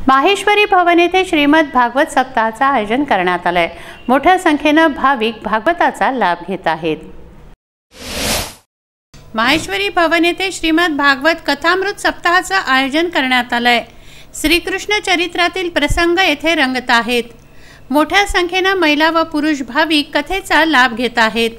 माहेश्वरी भवन येथे श्रीमद भागवत सप्ताहाचे आयोजन करण्यात आले। मोठ्या संख्येने भाविक भागवताचा लाभ घेत आहेत। माहेश्वरी भवन येथे श्रीमद भागवत कथामृत सप्ताहाचे आयोजन करण्यात आले। श्रीकृष्ण चरित्रातील प्रसंग येथे रंगत आहेत। मोठ्या संख्येने महिला व पुरुष भाविक कथेचा लाभ घेत आहेत।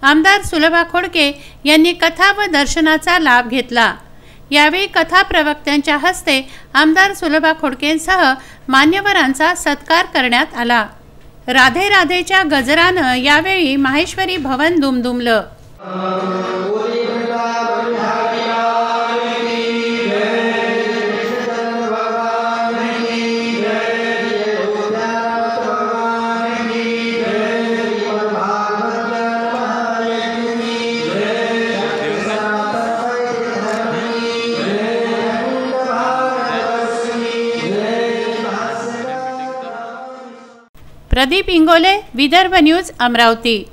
आमदार सुलभा खोडके यांनी कथा व दर्शनाचा लाभ घेतला। यावेळी कथा प्रवक्त्यांच्या हस्ते आमदार सुलभा खोडकेंसह मान्यवरांचा सत्कार करण्यात आला। राधे राधेच्या गजरानं यावेळी माहेश्वरी भवन दुमदुमलं। प्रदीप इंगोले, विदर्भ न्यूज, अमरावती।